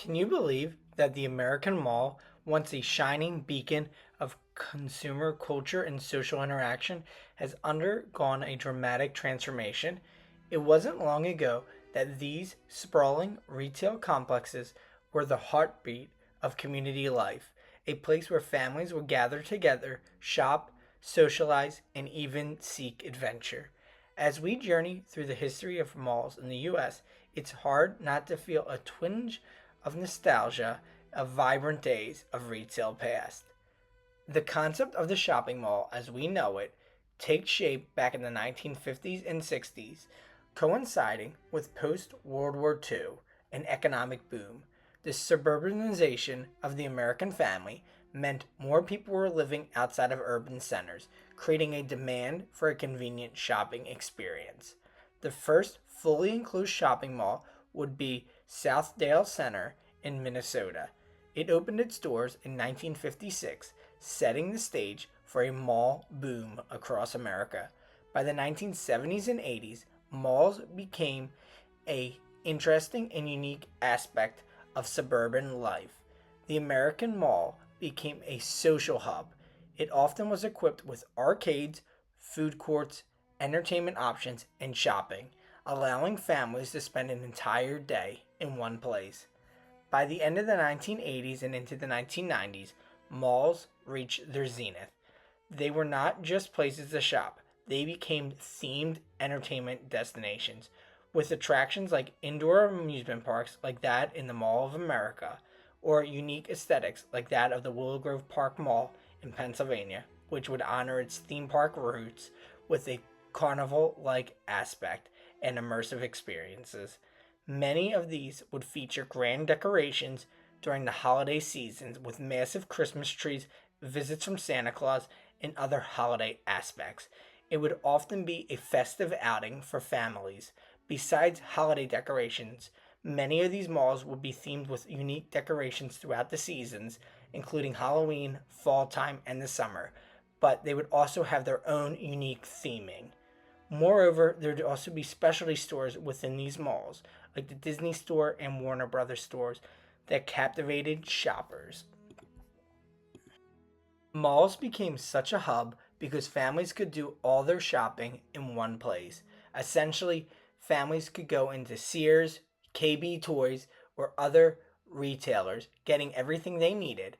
Can you believe that the American Mall, once a shining beacon of consumer culture and social interaction, has undergone a dramatic transformation? It wasn't long ago that these sprawling retail complexes were the heartbeat of community life, a place where families would gather together, shop, socialize, and even seek adventure. As we journey through the history of malls in the US, it's hard not to feel a twinge of nostalgia of vibrant days of retail past. The concept of the shopping mall as we know it takes shape back in the 1950s and 60s, coinciding with post World War II and economic boom. The suburbanization of the American family meant more people were living outside of urban centers, creating a demand for a convenient shopping experience. The first fully enclosed shopping mall would be Southdale Center in Minnesota. It opened its doors in 1956, setting the stage for a mall boom across America. By the 1970s and 80s, malls became a interesting and unique aspect of suburban life. The American Mall became a social hub. It often was equipped with arcades, food courts, entertainment options, and shopping, allowing families to spend an entire day in one place. By the end of the 1980s and into the 1990s, malls reached their zenith. They were not just places to shop, they became themed entertainment destinations, with attractions like indoor amusement parks like that in the Mall of America, or unique aesthetics like that of the Willow Grove Park Mall in Pennsylvania, which would honor its theme park roots with a carnival like aspect and immersive experiences. Many of these would feature grand decorations during the holiday seasons with massive Christmas trees, visits from Santa Claus, and other holiday aspects. It would often be a festive outing for families. Besides holiday decorations, many of these malls would be themed with unique decorations throughout the seasons, including Halloween, fall time, and the summer, but they would also have their own unique theming. Moreover, there would also be specialty stores within these malls, like the Disney Store and Warner Brothers stores, that captivated shoppers. Malls became such a hub because families could do all their shopping in one place. Essentially, families could go into Sears, KB Toys, or other retailers, getting everything they needed.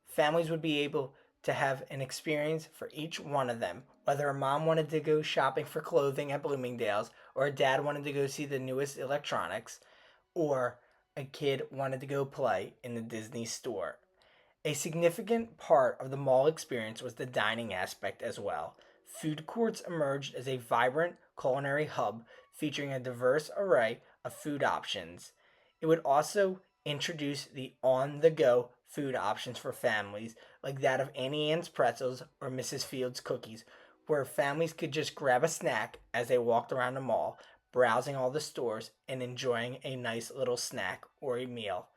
Families would be able to have an experience for each one of them. Whether a mom wanted to go shopping for clothing at Bloomingdale's, or a dad wanted to go see the newest electronics, or a kid wanted to go play in the Disney store. A significant part of the mall experience was the dining aspect as well. Food courts emerged as a vibrant culinary hub featuring a diverse array of food options. It would also introduce the on the go food options for families, like that of Annie Ann's pretzels or Mrs. Fields cookies, where families could just grab a snack as they walked around the mall, browsing all the stores and enjoying a nice little snack or a meal.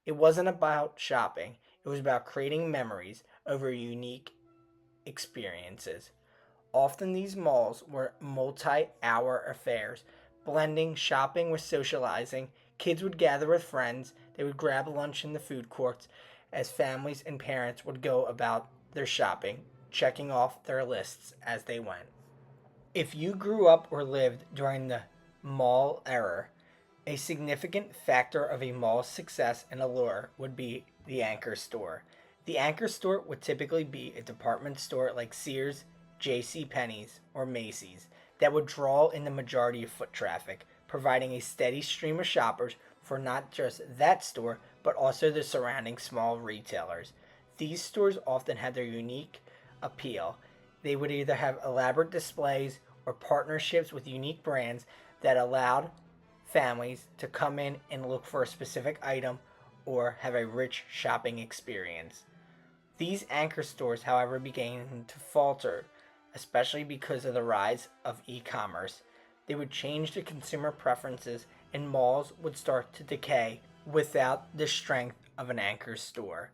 It wasn't about shopping, it was about creating memories over unique experiences. Often these malls were multi hour affairs, blending shopping with socializing. Kids would gather with friends, they would grab lunch in the food courts, as families and parents would go about their shopping, checking off their lists as they went. If you grew up or lived during the mall era, a significant factor of a mall's success and allure would be the anchor store. The anchor store would typically be a department store like Sears, J.C. Penney's, or Macy's that would draw in the majority of foot traffic, providing a steady stream of shoppers for not just that store but also the surrounding small retailers. These stores often had their unique appeal. They would either have elaborate displays or partnerships with unique brands that allowed families to come in and look for a specific item or have a rich shopping experience. These anchor stores, however, began to falter, especially because of the rise of e commerce. They would change the consumer preferences and malls would start to decay without the strength of an anchor store.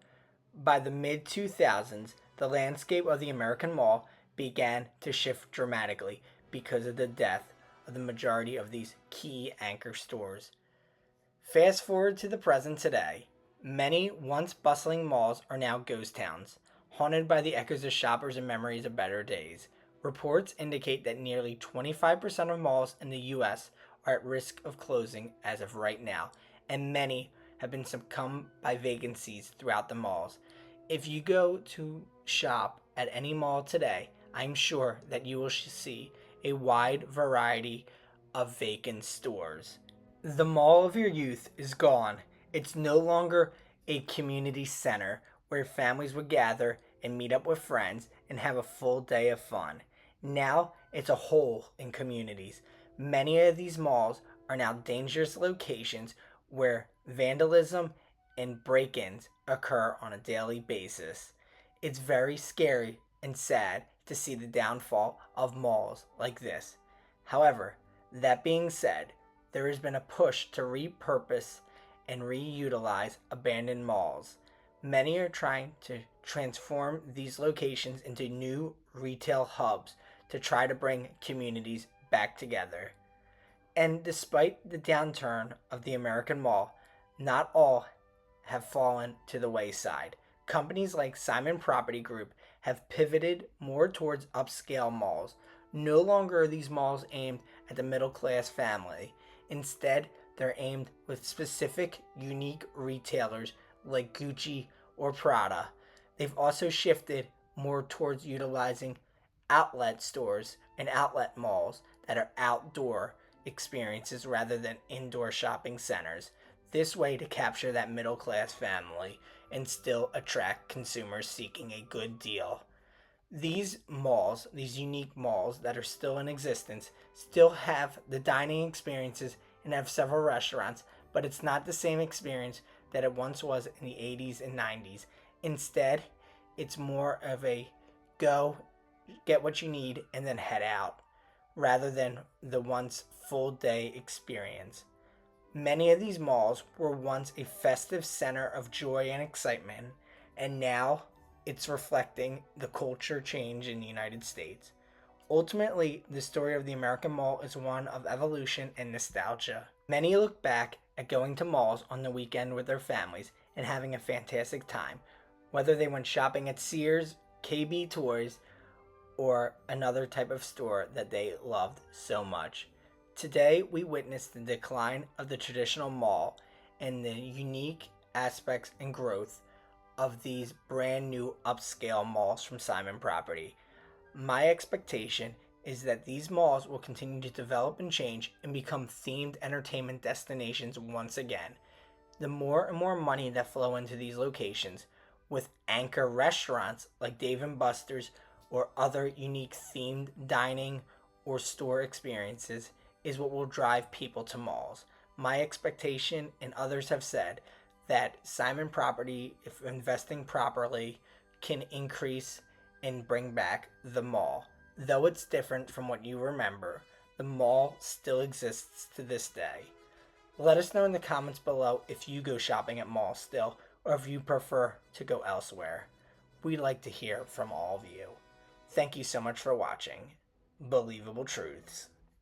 By the mid 2000s, the landscape of the American mall began to shift dramatically because of the death of the majority of these key anchor stores. Fast forward to the present today. Many once bustling malls are now ghost towns, haunted by the echoes of shoppers and memories of better days. Reports indicate that nearly 25% of malls in the US are at risk of closing as of right now, and many have been succumbed by vacancies throughout the malls. If you go to shop at any mall today, I'm sure that you will see a wide variety of vacant stores. The mall of your youth is gone. It's no longer a community center where families would gather and meet up with friends and have a full day of fun. Now it's a hole in communities. Many of these malls are now dangerous locations where vandalism and break ins occur on a daily basis. It's very scary and sad to see the downfall of malls like this. However, that being said, there has been a push to repurpose and reutilize abandoned malls. Many are trying to transform these locations into new retail hubs to try to bring communities back together. And despite the downturn of the American mall, not all have fallen to the wayside. Companies like Simon Property Group have pivoted more towards upscale malls. No longer are these malls aimed at the middle class family. Instead, they're aimed with specific, unique retailers like Gucci or Prada. They've also shifted more towards utilizing outlet stores and outlet malls that are outdoor experiences rather than indoor shopping centers. This way to capture that middle class family and still attract consumers seeking a good deal. These malls, these unique malls that are still in existence, still have the dining experiences and have several restaurants, but it's not the same experience that it once was in the 80s and 90s. Instead, it's more of a go, get what you need, and then head out, rather than the once full day experience. Many of these malls were once a festive center of joy and excitement, and now it's reflecting the culture change in the United States. Ultimately, the story of the American mall is one of evolution and nostalgia. Many look back at going to malls on the weekend with their families and having a fantastic time, whether they went shopping at Sears, KB Toys, or another type of store that they loved so much. Today, we witness the decline of the traditional mall and the unique aspects and growth of these brand new upscale malls from Simon Property. My expectation is that these malls will continue to develop and change and become themed entertainment destinations once again. The more and more money that flow into these locations, with anchor restaurants like Dave & Buster's or other unique themed dining or store experiences, is what will drive people to malls. My expectation, and others have said, that Simon Property, if investing properly, can increase and bring back the mall. Though it's different from what you remember, the mall still exists to this day. Let us know in the comments below if you go shopping at malls still, or if you prefer to go elsewhere. We'd like to hear from all of you. Thank you so much for watching Believable Truths.